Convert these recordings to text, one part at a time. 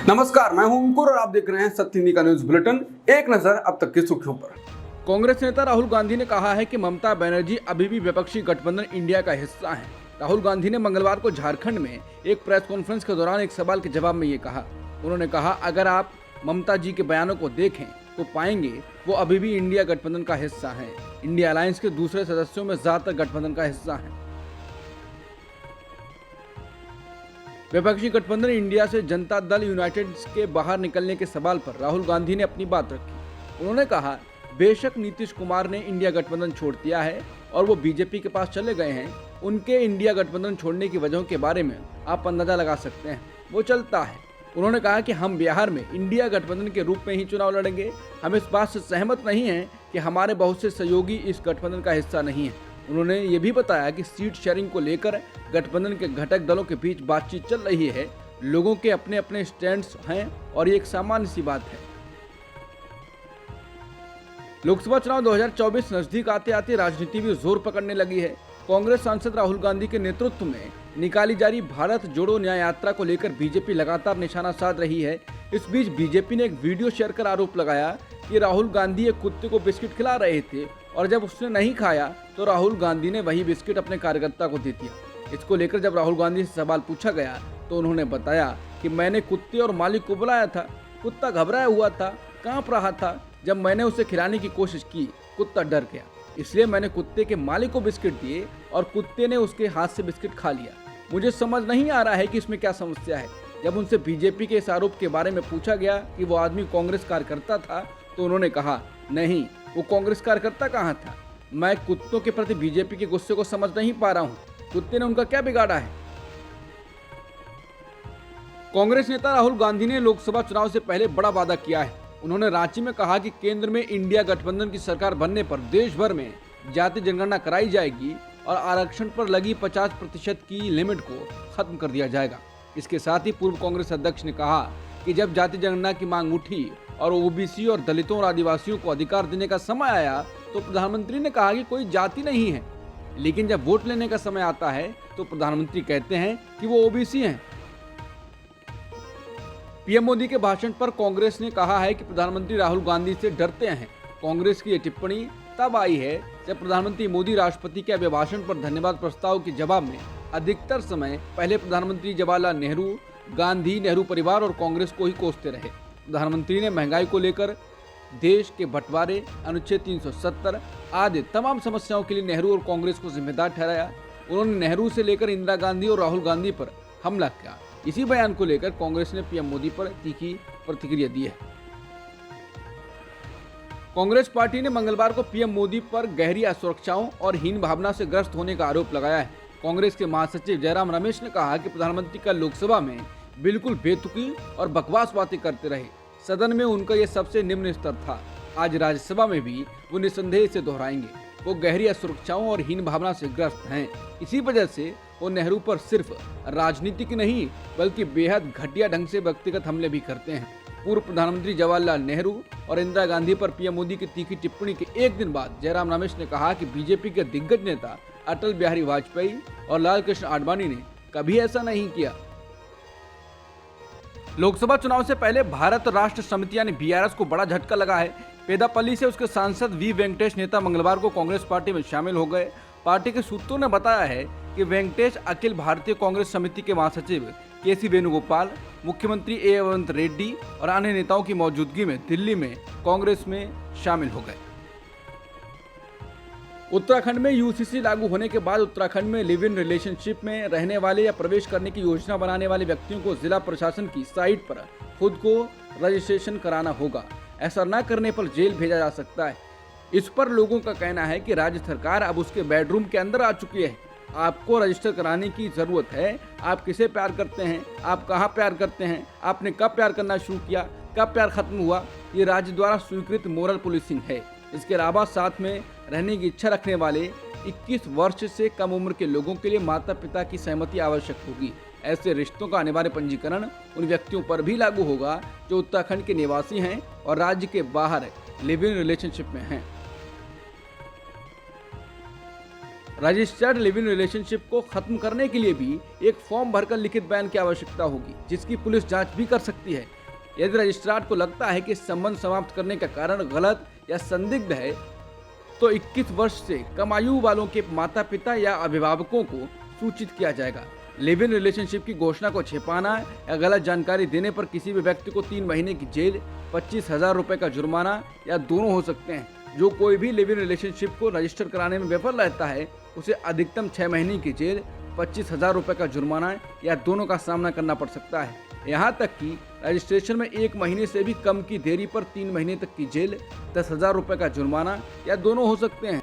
नमस्कार, मैं हूं अंकुर और आप देख रहे हैं सत्य हिंदी का न्यूज बुलेटिन। एक नजर अब तक की सुर्खियों पर। कांग्रेस नेता राहुल गांधी ने कहा है कि ममता बनर्जी अभी भी विपक्षी गठबंधन इंडिया का हिस्सा हैं। राहुल गांधी ने मंगलवार को झारखंड में एक प्रेस कॉन्फ्रेंस के दौरान एक सवाल के जवाब में ये कहा। उन्होंने कहा, अगर आप ममता जी के बयानों को देखें तो पाएंगे वो अभी भी इंडिया गठबंधन का हिस्सा है। इंडिया अलायंस के दूसरे सदस्यों में ज्यादातर गठबंधन का हिस्सा है। विपक्षी गठबंधन इंडिया से जनता दल यूनाइटेड के बाहर निकलने के सवाल पर राहुल गांधी ने अपनी बात रखी। उन्होंने कहा, बेशक नीतीश कुमार ने इंडिया गठबंधन छोड़ दिया है और वो बीजेपी के पास चले गए हैं। उनके इंडिया गठबंधन छोड़ने की वजहों के बारे में आप अंदाजा लगा सकते हैं, वो चलता है। उन्होंने कहा कि हम बिहार में इंडिया गठबंधन के रूप में ही चुनाव लड़ेंगे। हम इस बात से सहमत नहीं हैं कि हमारे बहुत से सहयोगी इस गठबंधन का हिस्सा नहीं है। उन्होंने ये भी बताया कि सीट शेयरिंग को लेकर गठबंधन के घटक दलों के बीच बातचीत चल रही है। लोगों के अपने अपने स्टैंड्स हैं और ये एक सामान्य सी बात है। लोकसभा चुनाव 2024 नजदीक आते आते राजनीति भी जोर पकड़ने लगी है। कांग्रेस सांसद राहुल गांधी के नेतृत्व में निकाली जा रही भारत जोड़ो न्याय यात्रा को लेकर बीजेपी लगातार निशाना साध रही है। इस बीच बीजेपी ने एक वीडियो शेयर कर आरोप लगाया कि राहुल गांधी एक कुत्ते को बिस्किट खिला रहे थे और जब उसने नहीं खाया तो राहुल गांधी ने वही बिस्किट अपने कार्यकर्ता को दे दिया। इसको लेकर जब राहुल गांधी से सवाल पूछा गया तो उन्होंने बताया कि मैंने कुत्ते और मालिक को बुलाया था। कुत्ता घबराया हुआ था, कांप रहा था। जब मैंने उसे खिलाने की कोशिश की, कुत्ता डर गया, इसलिए मैंने कुत्ते के मालिक को बिस्किट दिए और कुत्ते ने उसके हाथ से बिस्किट खा लिया। मुझे समझ नहीं आ रहा है कि इसमें क्या समस्या है। जब उनसे बीजेपी के इस आरोप के बारे में पूछा गया कि वो आदमी कांग्रेस कार्यकर्ता था तो उन्होंने कहा, नहीं, वो कांग्रेस कार्यकर्ता कहाँ था। मैं कुत्तों के प्रति बीजेपी के गुस्से को समझ नहीं पा रहा हूँ। कुत्ते ने उनका क्या बिगाड़ा है। कांग्रेस नेता राहुल गांधी ने लोकसभा चुनाव से पहले बड़ा वादा किया है। उन्होंने रांची में कहा कि केंद्र में इंडिया गठबंधन की सरकार बनने पर देश भर में जाति जनगणना कराई जाएगी और आरक्षण पर लगी 50% की लिमिट को खत्म कर दिया जाएगा। इसके साथ ही पूर्व कांग्रेस अध्यक्ष ने कहा कि जब जाति जनगणना की मांग उठी और ओबीसी और दलितों और आदिवासियों को अधिकार देने का समय आया तो प्रधानमंत्री ने कहा कि कोई जाति नहीं है, लेकिन जब वोट लेने का समय आता है तो प्रधानमंत्री कहते हैं कि वो ओबीसी हैं। पीएम मोदी के भाषण पर कांग्रेस ने कहा है कि प्रधानमंत्री राहुल गांधी से डरते हैं। कांग्रेस की यह टिप्पणी तब आई है जब प्रधानमंत्री मोदी राष्ट्रपति के अभिभाषण पर धन्यवाद प्रस्ताव के जवाब में अधिकतर समय पहले प्रधानमंत्री जवाहरलाल नेहरू, गांधी, नेहरू परिवार और कांग्रेस को ही कोसते रहे। प्रधानमंत्री ने महंगाई को लेकर, देश के बंटवारे, अनुच्छेद 370 आदि तमाम समस्याओं के लिए नेहरू और कांग्रेस को जिम्मेदार ठहराया। उन्होंने नेहरू से लेकर इंदिरा गांधी और राहुल गांधी पर हमला किया। इसी बयान को लेकर कांग्रेस ने पीएम मोदी पर तीखी प्रतिक्रिया दी है। कांग्रेस पार्टी ने मंगलवार को पीएम मोदी पर गहरी असुरक्षाओं और हीन भावना से ग्रस्त होने का आरोप लगाया है। कांग्रेस के महासचिव जयराम रमेश ने कहा कि प्रधानमंत्री कल लोकसभा में बिल्कुल बेतुकी और बकवास बातें करते रहे। सदन में उनका यह सबसे निम्न स्तर था। आज राज्यसभा में भी वो निसंदेह से दोहराएंगे। वो गहरी असुरक्षाओं और हीन भावना से ग्रस्त हैं। इसी वजह से वो नेहरू पर सिर्फ राजनीतिक नहीं बल्कि बेहद घटिया ढंग से व्यक्तिगत हमले भी करते हैं। पूर्व प्रधानमंत्री जवाहरलाल नेहरू और इंदिरा गांधी पर पीएम मोदी की तीखी टिप्पणी के एक दिन बाद जयराम रमेश ने कहा कि बीजेपी के दिग्गज नेता अटल बिहारी वाजपेयी और लाल कृष्ण आडवाणी ने कभी ऐसा नहीं किया। लोकसभा चुनाव से पहले भारत राष्ट्र समिति यानी बीआरएस को बड़ा झटका लगा है। पेदापल्ली से उसके सांसद वी वेंकटेश नेता मंगलवार को कांग्रेस पार्टी में शामिल हो गए। पार्टी के सूत्रों ने बताया है कि वेंकटेश अखिल भारतीय कांग्रेस समिति के महासचिव केसी वेणुगोपाल, मुख्यमंत्री रेवंत रेड्डी और अन्य नेताओं की मौजूदगी में दिल्ली में कांग्रेस में शामिल हो गए। उत्तराखंड में यूसीसी लागू होने के बाद उत्तराखंड में लिव इन रिलेशनशिप में रहने वाले या प्रवेश करने की योजना बनाने वाले व्यक्तियों को जिला प्रशासन की साइट पर खुद को रजिस्ट्रेशन कराना होगा। ऐसा न करने पर जेल भेजा जा सकता है। इस पर लोगों का कहना है कि राज्य सरकार अब उसके बेडरूम के अंदर आ चुकी है। आपको रजिस्टर कराने की जरूरत है। आप किसे प्यार करते हैं, आप कहाँ प्यार करते हैं, आपने कब प्यार करना शुरू किया, कब प्यार खत्म हुआ, ये राज्य द्वारा स्वीकृत मोरल पुलिसिंग है। इसके अलावा साथ में रहने की इच्छा रखने वाले 21 वर्ष से कम उम्र के लोगों के लिए माता पिता की सहमति आवश्यक होगी। ऐसे रिश्तों का अनिवार्य पंजीकरण उन व्यक्तियों पर भी लागू होगा जो उत्तराखंड के निवासी हैं और राज्य के बाहर लिव इन रिलेशनशिप में हैं। रजिस्टर्ड लिव इन रिलेशनशिप को खत्म करने के लिए भी एक फॉर्म भरकर लिखित बयान की आवश्यकता होगी, जिसकी पुलिस जांच भी कर सकती है। यदि रजिस्ट्रार को लगता है कि संबंध समाप्त करने का कारण गलत या संदिग्ध है तो 21 वर्ष से कम आयु वालों के माता पिता या अभिभावकों को सूचित किया जाएगा। लिव इन रिलेशनशिप की घोषणा को छिपाना या गलत जानकारी देने पर किसी भी व्यक्ति को 3 महीने की जेल, 25,000 रुपए का जुर्माना या दोनों हो सकते हैं। जो कोई भी लिव इन रिलेशनशिप को रजिस्टर कराने में विफल रहता है उसे अधिकतम 6 महीने की जेल, 25,000 रुपए का जुर्माना या दोनों का सामना करना पड़ सकता है। यहाँ तक कि रजिस्ट्रेशन में 1 महीने से भी कम की देरी पर 3 महीने तक की जेल, 10,000 रुपए का जुर्माना या दोनों हो सकते हैं।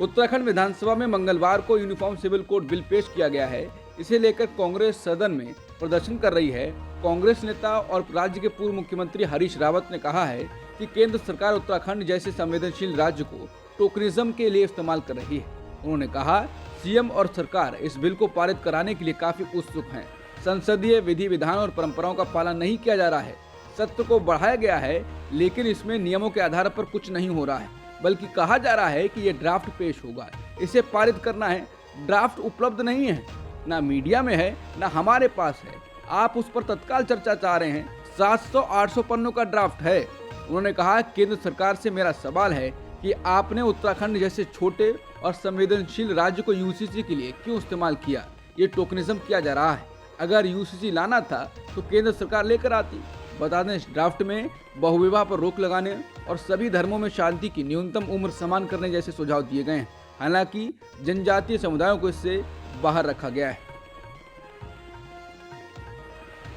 उत्तराखंड विधानसभा में मंगलवार को यूनिफॉर्म सिविल कोड बिल पेश किया गया है। इसे लेकर कांग्रेस सदन में प्रदर्शन कर रही है। कांग्रेस नेता और राज्य के पूर्व मुख्यमंत्री हरीश रावत ने कहा है कि केंद्र सरकार उत्तराखंड जैसे संवेदनशील राज्य को टोकनिज्म के लिए इस्तेमाल कर रही है। उन्होंने कहा, सीएम और सरकार इस बिल को पारित कराने के लिए काफी उत्सुक हैं। संसदीय विधि विधान और परंपराओं का पालन नहीं किया जा रहा है। सत्र को बढ़ाया गया है लेकिन इसमें नियमों के आधार पर कुछ नहीं हो रहा है, बल्कि कहा जा रहा है कि ये ड्राफ्ट पेश होगा, इसे पारित करना है। ड्राफ्ट उपलब्ध नहीं है, ना मीडिया में है ना हमारे पास है। आप उस पर तत्काल चर्चा चाह रहे हैं। 700-800 पन्नों का ड्राफ्ट है। उन्होंने कहा, केंद्र सरकार से मेरा सवाल है कि आपने उत्तराखंड जैसे छोटे और संवेदनशील राज्य को यूसीसी के लिए क्यों इस्तेमाल किया। ये टोकनिज्म किया जा रहा है। अगर यूसीसी लाना था तो केंद्र सरकार लेकर आती। बता दें, इस ड्राफ्ट में बहुविवाह पर रोक लगाने और सभी धर्मों में शांति की न्यूनतम उम्र समान करने जैसे सुझाव दिए गए हैं। हालांकि जनजातीय समुदायों को इससे बाहर रखा गया है।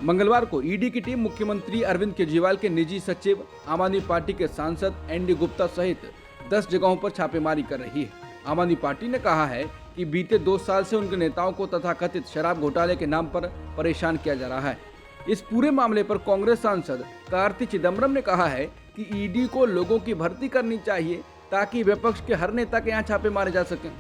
मंगलवार को ईडी की टीम मुख्यमंत्री अरविंद केजरीवाल के निजी सचिव, आम आदमी पार्टी के सांसद एनडी गुप्ता सहित 10 जगहों पर छापेमारी कर रही है। आम आदमी पार्टी ने कहा है कि बीते 2 साल से उनके नेताओं को तथाकथित शराब घोटाले के नाम पर परेशान किया जा रहा है। इस पूरे मामले पर कांग्रेस सांसद कार्ति चिदम्बरम ने कहा है कि ईडी को लोगों की भर्ती करनी चाहिए ताकि विपक्ष के हर नेता के यहाँ छापे मारे जा सकें।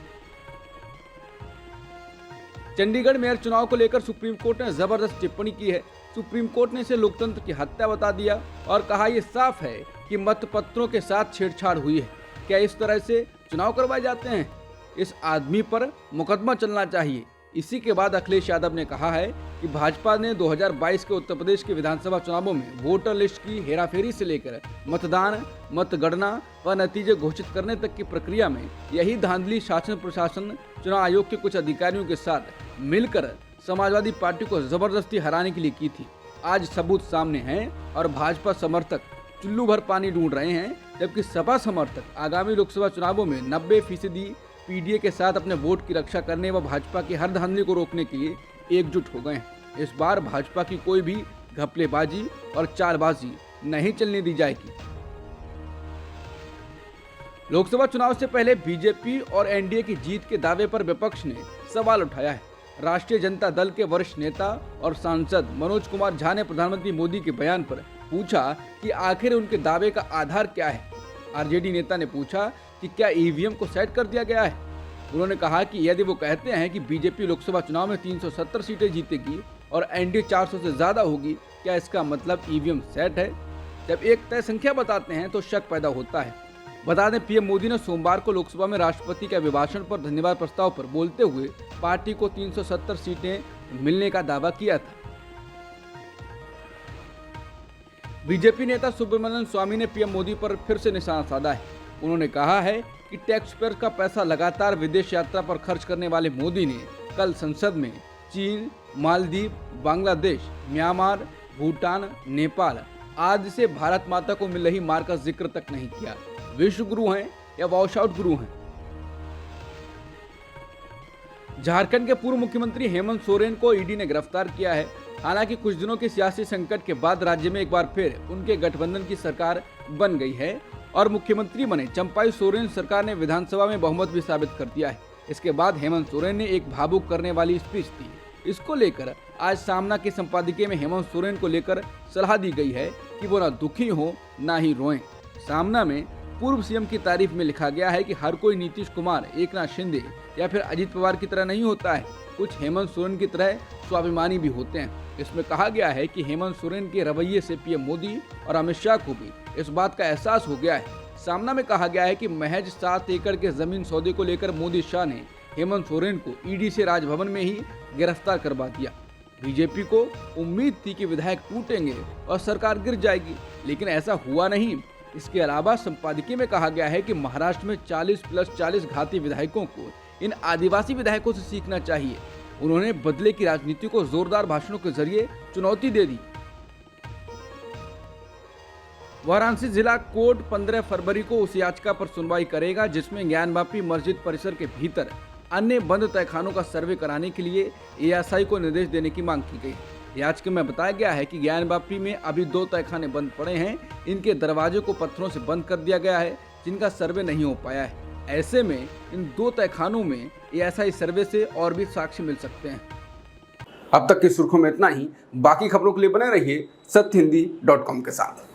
चंडीगढ़ मेयर चुनाव को लेकर सुप्रीम कोर्ट ने जबरदस्त टिप्पणी की है। सुप्रीम कोर्ट ने इसे लोकतंत्र की हत्या बता दिया और कहा, यह साफ है कि मतपत्रों के साथ छेड़छाड़ हुई है। क्या इस तरह से चुनाव करवाए जाते हैं? इस आदमी पर मुकदमा चलना चाहिए। इसी के बाद अखिलेश यादव ने कहा है कि भाजपा ने 2022 के उत्तर प्रदेश के विधानसभा चुनावों में वोटर लिस्ट की हेराफेरी से लेकर मतदान, मतगणना व नतीजे घोषित करने तक की प्रक्रिया में यही धांधली शासन प्रशासन, चुनाव आयोग के कुछ अधिकारियों के साथ मिलकर समाजवादी पार्टी को जबरदस्ती हराने के लिए की थी। आज सबूत सामने हैं और भाजपा समर्थक चुल्लू भर पानी ढूंढ रहे हैं, जबकि सपा समर्थक आगामी लोकसभा चुनावों में 90% पीडीए के साथ अपने वोट की रक्षा करने व भाजपा की हर धांधली को रोकने के लिए एकजुट हो गए हैं। इस बार भाजपा की कोई भी घपलेबाजी और चालबाजी नहीं चलने दी जाएगी। लोकसभा चुनाव से पहले बीजेपी और एनडीए की जीत के दावे पर विपक्ष ने सवाल उठाया है। राष्ट्रीय जनता दल के वरिष्ठ नेता और सांसद मनोज कुमार झा ने प्रधानमंत्री मोदी के बयान पर पूछा कि आखिर उनके दावे का आधार क्या है। आरजेडी नेता ने पूछा कि क्या ईवीएम को सेट कर दिया गया है। उन्होंने कहा कि यदि वो कहते हैं कि बीजेपी लोकसभा चुनाव में 370 सीटें जीतेगी और एनडीए 400 से ज्यादा होगी, क्या इसका मतलब ईवीएम सेट है? जब एक तय संख्या बताते हैं तो शक पैदा होता है। बता दें, पीएम मोदी ने सोमवार को लोकसभा में राष्ट्रपति के अभिभाषण पर धन्यवाद प्रस्ताव पर बोलते हुए पार्टी को 370 सीटें मिलने का दावा किया था। बीजेपी नेता सुब्रमण्यम स्वामी ने पीएम मोदी पर फिर से निशाना साधा है। उन्होंने कहा है कि टैक्स पेयर का पैसा लगातार विदेश यात्रा पर खर्च करने वाले मोदी ने कल संसद में चीन, मालदीव, बांग्लादेश, म्यांमार, भूटान, नेपाल आदि से भारत माता को मिल रही मार का जिक्र तक नहीं किया। विश्व गुरु हैं या वॉश आउट गुरु हैं? झारखंड के पूर्व मुख्यमंत्री हेमंत सोरेन को ईडी ने गिरफ्तार किया है। हालांकि कुछ दिनों के सियासी संकट के बाद राज्य में एक बार फिर उनके गठबंधन की सरकार बन गई है और मुख्यमंत्री बने चंपाई सोरेन सरकार ने विधानसभा में बहुमत भी साबित कर दिया है। इसके बाद हेमंत सोरेन ने एक भावुक करने वाली स्पीच दी। इसको लेकर आज सामना के संपादकीय में हेमंत सोरेन को लेकर सलाह दी गई है कि वो ना दुखी हो ना ही रोएं। सामना में पूर्व सीएम की तारीफ में लिखा गया है कि हर कोई नीतीश कुमार, एकनाथ शिंदे या फिर अजित पवार की तरह नहीं होता है, कुछ हेमंत सोरेन की तरह स्वाभिमानी भी होते हैं। इसमें कहा गया है कि हेमंत सोरेन के रवैये से पीएम मोदी और अमित शाह को भी इस बात का एहसास हो गया है। सामना में कहा गया है कि महज 7 एकड़ के जमीन सौदे को लेकर मोदी शाह ने हेमंत सोरेन को ईडी से राजभवन में ही गिरफ्तार करवा दिया। बीजेपी को उम्मीद थी कि विधायक टूटेंगे और सरकार गिर जाएगी, लेकिन ऐसा हुआ नहीं। इसके अलावा संपादकीय में कहा गया है कि महाराष्ट्र में 40+40 घाती विधायकों को इन आदिवासी विधायकों से सीखना चाहिए। उन्होंने बदले की राजनीति को जोरदार भाषणों के जरिए चुनौती दे दी। वाराणसी जिला कोर्ट 15 फरवरी को उस याचिका पर सुनवाई करेगा जिसमें ज्ञानवापी मस्जिद परिसर के भीतर अन्य बंद तहखानों का सर्वे कराने के लिए एएसआई को निर्देश देने की मांग की गई। याचिका में बताया गया है कि ज्ञानवापी में अभी 2 तहखाने बंद पड़े हैं। इनके दरवाजे को पत्थरों से बंद कर दिया गया है, जिनका सर्वे नहीं हो पाया है। ऐसे में इन 2 तहखानों में एएसआई सर्वे से और भी साक्ष्य मिल सकते हैं। अब तक की सुर्खियों में इतना ही। बाकी खबरों के लिए बने रहिए सत्यहिंदी.com के साथ।